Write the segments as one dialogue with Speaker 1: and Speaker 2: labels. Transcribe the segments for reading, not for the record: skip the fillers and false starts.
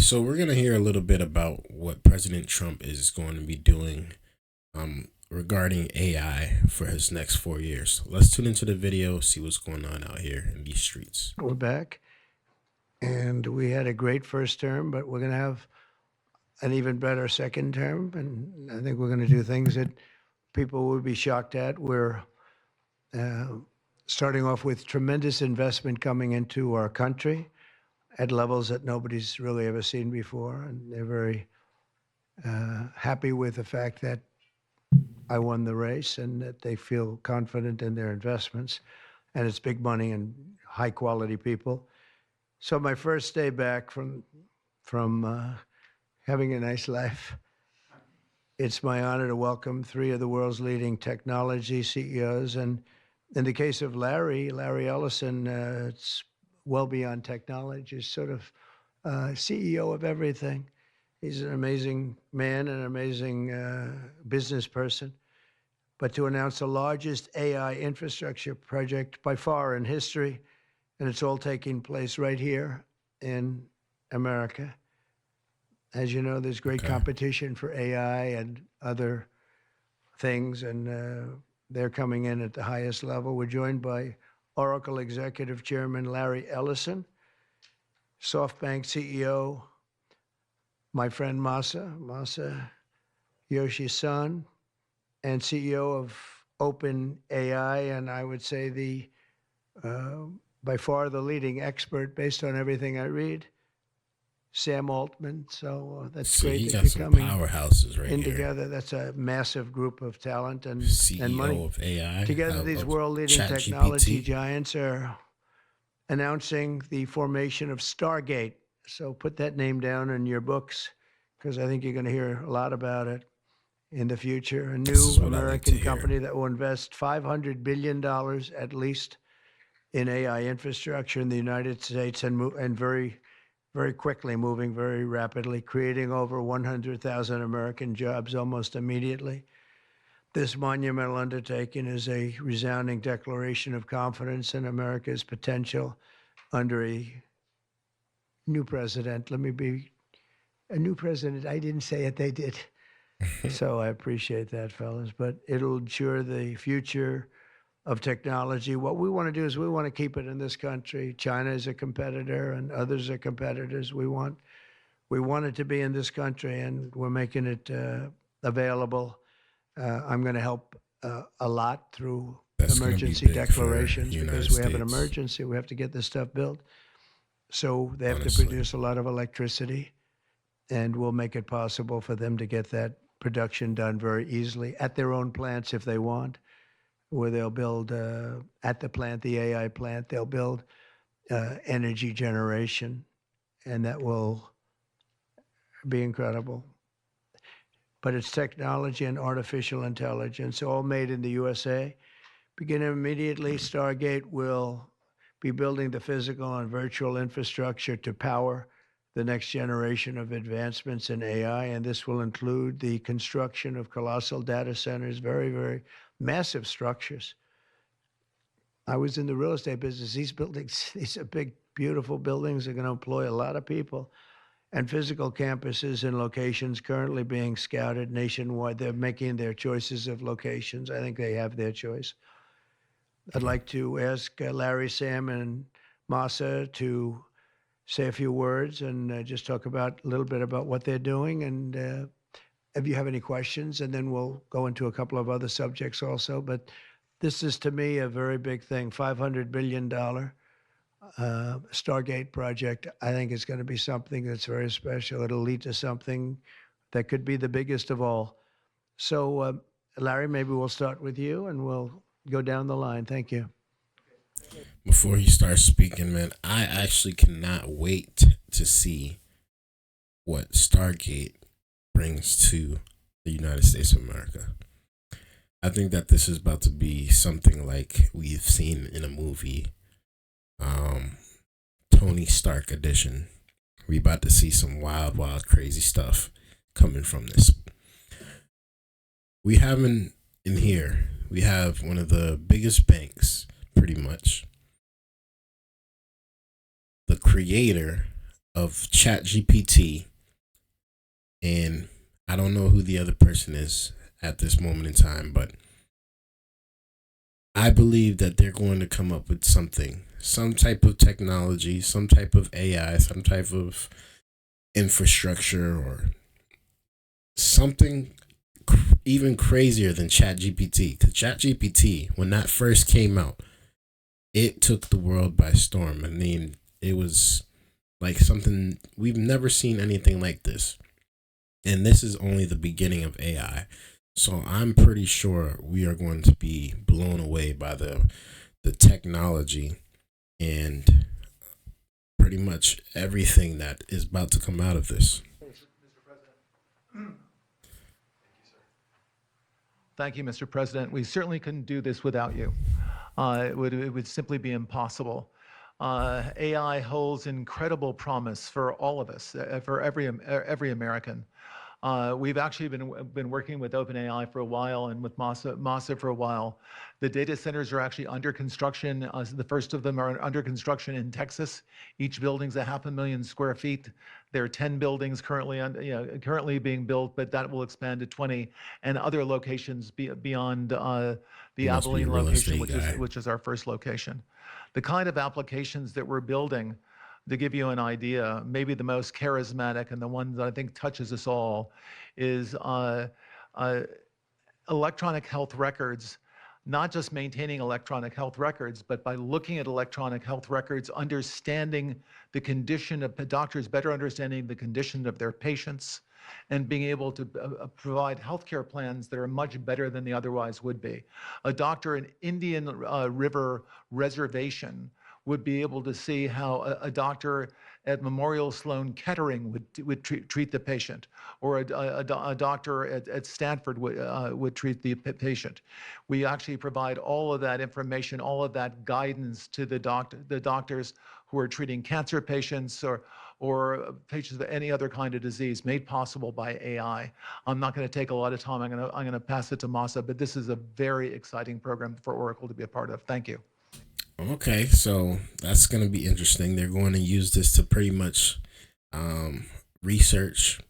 Speaker 1: So we're gonna hear a little bit about what President Trump is going to be doing regarding AI for his next 4 years. Let's tune into the video, see what's going on out here in these streets.
Speaker 2: We're back, and we had a great first term, but we're going to have an even better second term. And I think we're going to do things that people would be shocked at. We're uh, starting off with tremendous investment coming into our country at levels that nobody's really ever seen before. And they're very happy with the fact that I won the race and that they feel confident in their investments. And it's big money and high quality people. So my first day back from having a nice life, it's my honor to welcome three of the world's leading technology CEOs. And in the case of Larry Ellison, it's well beyond technology. He's sort of CEO of everything. He's an amazing man, an amazing business person. But to announce the largest AI infrastructure project by far in history, and it's all taking place right here in America. As you know, there's great competition for AI and other things, and they're coming in at the highest level. We're joined by Oracle Executive Chairman Larry Ellison, SoftBank CEO, my friend Masa Yoshi-san, and CEO of OpenAI, and I would say the by far the leading expert based on everything I read, Sam Altman. So that's
Speaker 1: See,
Speaker 2: great
Speaker 1: he
Speaker 2: that
Speaker 1: got
Speaker 2: you're
Speaker 1: some
Speaker 2: coming
Speaker 1: powerhouses right
Speaker 2: in
Speaker 1: here.
Speaker 2: together. That's a massive group of talent and
Speaker 1: CEO
Speaker 2: money.
Speaker 1: of AI.
Speaker 2: Together, these
Speaker 1: of
Speaker 2: world-leading
Speaker 1: Chat
Speaker 2: technology
Speaker 1: GPT.
Speaker 2: giants are announcing the formation of Stargate. So put that name down in your books, because I think you're going to hear a lot about it in the future. A
Speaker 1: This is
Speaker 2: new
Speaker 1: what I like to
Speaker 2: American
Speaker 1: hear.
Speaker 2: company that will invest $500 billion at least in AI infrastructure in the United States, and very quickly, moving very rapidly, creating over 100,000 American jobs almost immediately. This monumental undertaking is a resounding declaration of confidence in America's potential under a new president. Let me be a new president. I didn't say it, they did. So I appreciate that, fellas. But it'll ensure the future of technology. What we want to do is we want to keep it in this country. China is a competitor and others are competitors. We want it to be in this country, and we're making it available. I'm going to help a lot through
Speaker 1: That's going to be
Speaker 2: emergency
Speaker 1: big for the
Speaker 2: declarations,
Speaker 1: United
Speaker 2: because we have an
Speaker 1: States.
Speaker 2: emergency. We have to get this stuff built. So they have to
Speaker 1: Honestly.
Speaker 2: produce a lot of electricity, and we'll make it possible for them to get that production done very easily at their own plants if they want, where they'll build at the plant, the AI plant, they'll build energy generation, and that will be incredible. But it's technology and artificial intelligence, all made in the USA. Beginning immediately, Stargate will be building the physical and virtual infrastructure to power the next generation of advancements in AI, and this will include the construction of colossal data centers, very massive structures. I was in the real estate business. These buildings, these are big, beautiful buildings. Are going to employ a lot of people, and physical campuses in locations currently being scouted nationwide. They're making their choices of locations. I think they have their choice. I'd like to ask Larry, Sam, and Masa to say a few words and just talk about a little bit about what they're doing, and if you have any questions, and then we'll go into a couple of other subjects also. But this is, to me, a very big thing. $500 billion Stargate project. I think it's going to be something that's very special. It'll lead to something that could be the biggest of all. So, Larry, maybe we'll start with you, and we'll go down the line. Thank you.
Speaker 1: Before he starts speaking, man, I actually cannot wait to see what Stargate brings to the United States of America. I think that this is about to be something like we've seen in a movie, um, Tony Stark edition. We about to see some wild, crazy stuff coming from this. We have in here, we have one of the biggest banks, pretty much. The creator of ChatGPT, and I don't know who the other person is at this moment in time, but I believe that they're going to come up with something, some type of technology, some type of AI, some type of infrastructure, or something even crazier than ChatGPT. Because ChatGPT, when that first came out, it took the world by storm. I mean, it was like something we've never seen anything like this. And this is only the beginning of AI. So I'm pretty sure we are going to be blown away by the technology and pretty much everything that is about to come out of this.
Speaker 3: Thank you, Mr. President. We certainly couldn't do this without you. It would simply be impossible. AI holds incredible promise for all of us, for every American. We've actually been working with OpenAI for a while and with Masa for a while. The data centers are actually under construction. The first of them are under construction in Texas. Each building's 500,000 square feet. There are 10 buildings currently being built, but that will expand to 20 and other locations beyond the
Speaker 1: You must be a
Speaker 3: Abilene
Speaker 1: real
Speaker 3: location,
Speaker 1: estate guy.
Speaker 3: which is our first location. The kind of applications that we're building, to give you an idea, maybe the most charismatic and the one that I think touches us all is electronic health records, not just maintaining electronic health records, but by looking at electronic health records, understanding the condition of doctors, better understanding the condition of their patients, and being able to provide healthcare plans that are much better than they otherwise would be. A doctor in Indian River Reservation would be able to see how a doctor at Memorial Sloan Kettering would treat the patient, or a doctor at Stanford would treat the patient. We actually provide all of that information, all of that guidance to the doctors who are treating cancer patients or patients with any other kind of disease, made possible by AI. I'm not going to take a lot of time. I'm going to pass it to Masa, but this is a very exciting program for Oracle to be a part of. Thank you.
Speaker 1: Okay, so that's going to be interesting. They're going to use this to pretty much research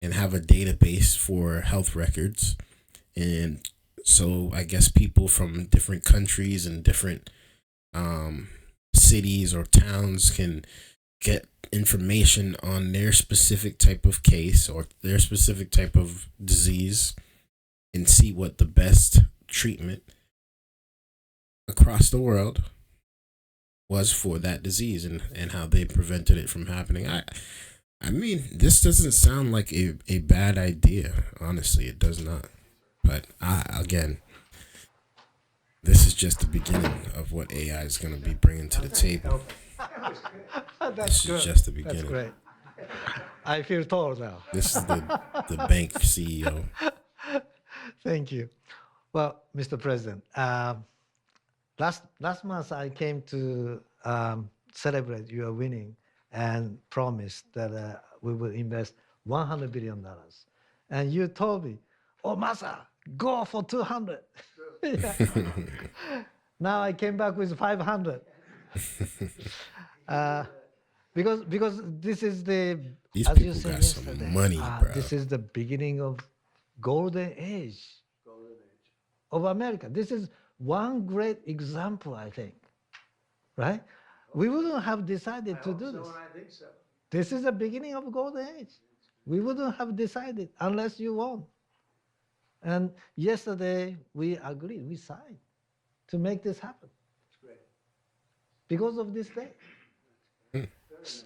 Speaker 1: and have a database for health records. And so I guess people from different countries and different cities or towns can get information on their specific type of case or their specific type of disease and see what the best treatment across the world was for that disease and how they prevented it from happening. I mean, this doesn't sound like a bad idea. Honestly, it does not. But again, this is just the beginning of what AI is going to be bringing to the table.
Speaker 4: That's
Speaker 1: This
Speaker 4: good.
Speaker 1: is just the
Speaker 4: That's
Speaker 1: beginning.
Speaker 4: great. I feel tall now.
Speaker 1: This is the bank CEO.
Speaker 4: Thank you. Well, Mr. President, last month I came to celebrate your winning and promised that we will invest $100 billion. And you told me, oh, Masa, go for 200. Yeah. Now I came back with 500. Because this is
Speaker 1: These
Speaker 4: as
Speaker 1: people
Speaker 4: you said
Speaker 1: got some
Speaker 4: yesterday,
Speaker 1: money, bro.
Speaker 4: this is the beginning of golden age of America. This is one great example, I think, right? We wouldn't have decided to do this.
Speaker 2: I think so.
Speaker 4: This is the beginning of golden age. We wouldn't have decided unless you won. And yesterday we agreed, we signed to make this happen
Speaker 2: It's great.
Speaker 4: because of this day.
Speaker 2: Very nice.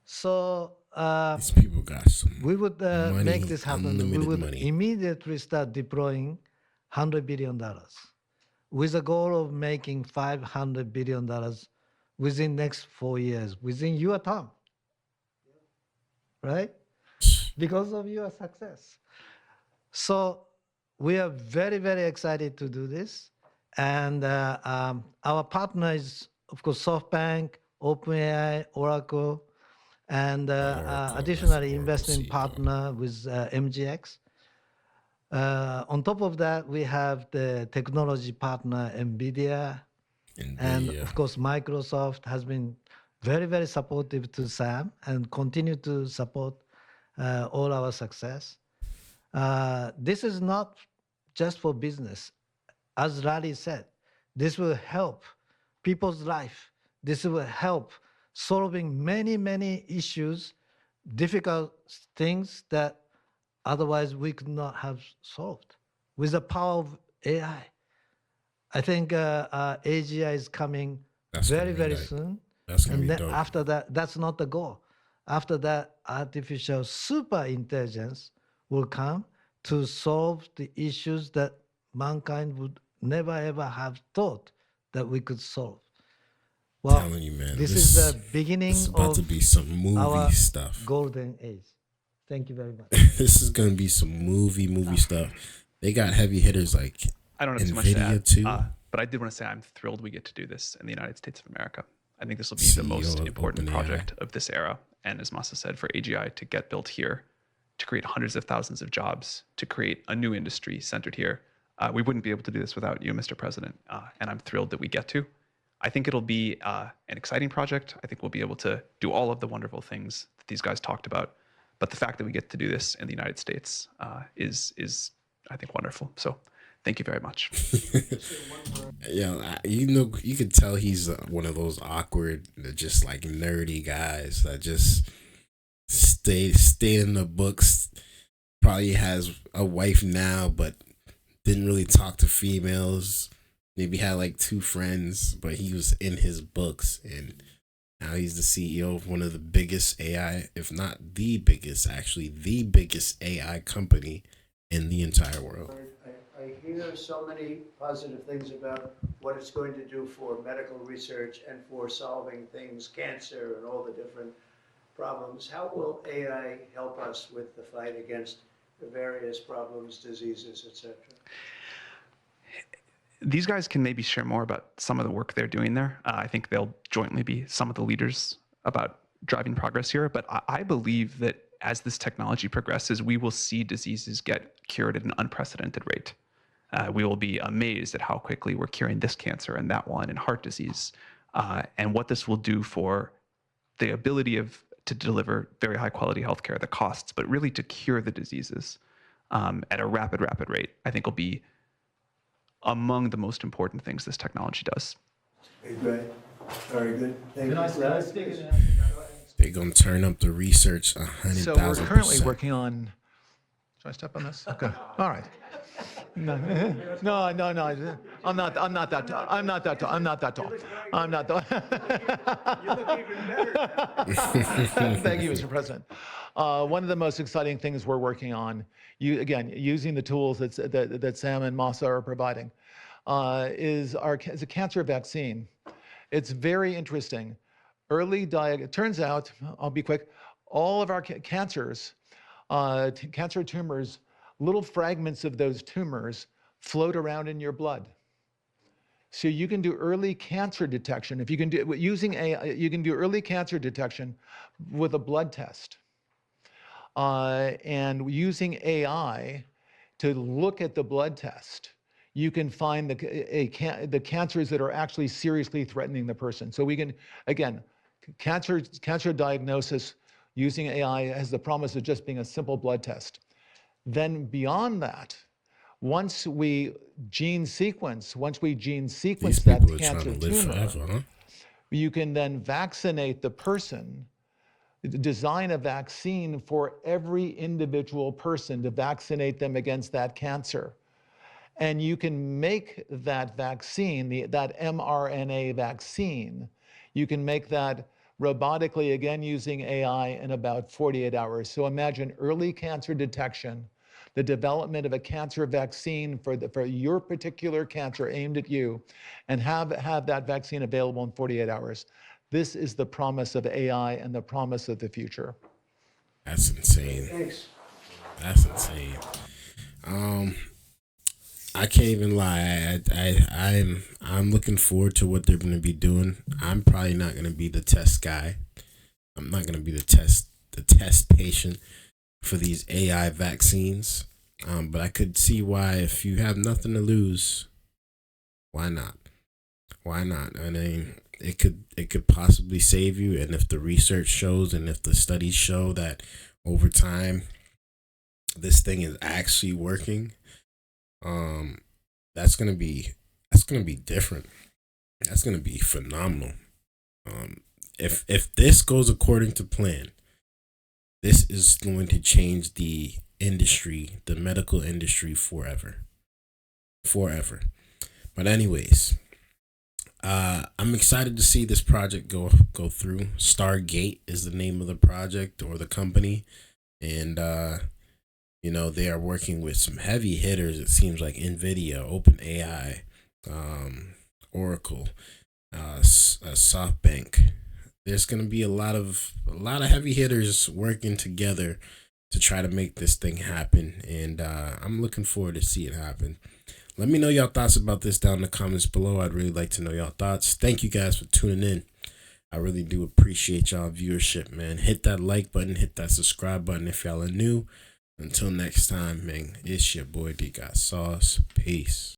Speaker 4: So
Speaker 1: These people got some
Speaker 4: we would
Speaker 1: money,
Speaker 4: make this happen. We
Speaker 1: unlimited
Speaker 4: would
Speaker 1: money.
Speaker 4: immediately start deploying $100 billion with a goal of making $500 billion within next 4 years, within your term, right? Because of your success. So we are very, very excited to do this. And our partner is, of course, SoftBank, OpenAI, Oracle, and
Speaker 1: Oracle,
Speaker 4: additionally
Speaker 1: that's
Speaker 4: investing
Speaker 1: Oracle CEO.
Speaker 4: partner with MGX. On top of that, we have the technology partner NVIDIA, and
Speaker 1: NVIDIA.
Speaker 4: of course, Microsoft has been very, very supportive to Sam and continue to support all our success. This is not just for business. As Larry said, this will help people's life. This will help solving many, many issues, difficult things that otherwise we could not have solved with the power of AI. I think AGI is coming
Speaker 1: That's
Speaker 4: very,
Speaker 1: gonna be
Speaker 4: very
Speaker 1: like,
Speaker 4: soon.
Speaker 1: that's gonna
Speaker 4: And
Speaker 1: be
Speaker 4: then
Speaker 1: dope.
Speaker 4: after that, that's not the goal. After that, artificial super intelligence will come to solve the issues that mankind would never ever have thought that we could solve. Well,
Speaker 1: Telling you, man,
Speaker 4: this is the
Speaker 1: this
Speaker 4: beginning
Speaker 1: is about
Speaker 4: of
Speaker 1: to be some movie
Speaker 4: our
Speaker 1: stuff.
Speaker 4: golden age. Thank you very much.
Speaker 1: This is gonna be some movie stuff. They got heavy hitters like
Speaker 5: I don't have too much to
Speaker 1: NVIDIA
Speaker 5: add,
Speaker 1: too.
Speaker 5: but I did want to say I'm thrilled we get to do this in the United States of America. I think this will be
Speaker 1: CEO
Speaker 5: the most
Speaker 1: of
Speaker 5: important
Speaker 1: OpenAI.
Speaker 5: project of this era. And as Masa said, for AGI to get built here, to create hundreds of thousands of jobs, to create a new industry centered here, we wouldn't be able to do this without you, Mr. President. And I'm thrilled that we get to. I think it'll be an exciting project. I think we'll be able to do all of the wonderful things that these guys talked about. But the fact that we get to do this in the United States is I think, wonderful. So thank you very much.
Speaker 1: Yeah, you know, you could tell he's one of those awkward, just like nerdy guys that just stay in the books. Probably has a wife now, but didn't really talk to females. Maybe had like 2 friends, but he was in his books, and now he's the CEO of one of the biggest AI, if not the biggest, actually the biggest AI company in the entire world.
Speaker 2: I hear so many positive things about what it's going to do for medical research and for solving things, cancer and all the different problems. How will AI help us with the fight against the various problems, diseases, etc.?
Speaker 5: These guys can maybe share more about some of the work they're doing there. I think they'll jointly be some of the leaders about driving progress here. But I believe that as this technology progresses, we will see diseases get cured at an unprecedented rate. We will be amazed at how quickly we're curing this cancer and that one and heart disease, and what this will do for the ability to deliver very high quality healthcare, the costs, but really to cure the diseases at a rapid rate, I think will be among the most important things this technology does.
Speaker 2: Great. Very good. Thank you.
Speaker 1: They're gonna turn up the research 100,000%.
Speaker 3: So we're currently working on. Should I step on this? Okay. All right. No. I'm not that tall. I'm not that tall. I'm not that.
Speaker 2: You look even better.
Speaker 3: Thank you, Mr. President. One of the most exciting things we're working on, using the tools that Sam and Masa are providing, is a cancer vaccine. It's very interesting. It turns out, I'll be quick, all of our cancers, cancer tumors, little fragments of those tumors float around in your blood. So you can do early cancer detection. If you can do using AI, you can do early cancer detection with a blood test. And using AI to look at the blood test, you can find the cancers that are actually seriously threatening the person. So we can, again, cancer diagnosis using AI has the promise of just being a simple blood test. Then beyond that, once we gene sequence
Speaker 1: These
Speaker 3: that
Speaker 1: people are trying
Speaker 3: cancer
Speaker 1: to live
Speaker 3: tumor,
Speaker 1: forever, huh?
Speaker 3: you can then vaccinate the person, design a vaccine for every individual person to vaccinate them against that cancer. And you can make that vaccine, that mRNA vaccine, you can make that robotically, again, using AI in about 48 hours. So imagine early cancer detection, the development of a cancer vaccine for your particular cancer aimed at you, and have that vaccine available in 48 hours. This is the promise of AI and the promise of the future.
Speaker 1: That's insane.
Speaker 2: Thanks.
Speaker 1: That's insane. I can't even lie. I'm looking forward to what they're gonna be doing. I'm probably not gonna be the test guy. I'm not gonna be the test patient for these AI vaccines. But I could see why, if you have nothing to lose, why not? Why not? I mean, it could possibly save you. And if the research shows and if the studies show that over time this thing is actually working, um, that's gonna be different. That's gonna be phenomenal. Um, if this goes according to plan, this is going to change the industry, the medical industry, forever, forever. But anyways, I'm excited to see this project go through. Stargate is the name of the project or the company, and they are working with some heavy hitters. It seems like Nvidia, OpenAI, Oracle, SoftBank. There's gonna be a lot of heavy hitters working together to try to make this thing happen, and I'm looking forward to see it happen. Let me know y'all thoughts about this down in the comments below. I'd really like to know y'all thoughts. Thank you guys for tuning in. I really do appreciate y'all viewership, man. Hit that like button, hit that subscribe button if y'all are new. Until next time, man, it's your boy Dgotsauce. Peace.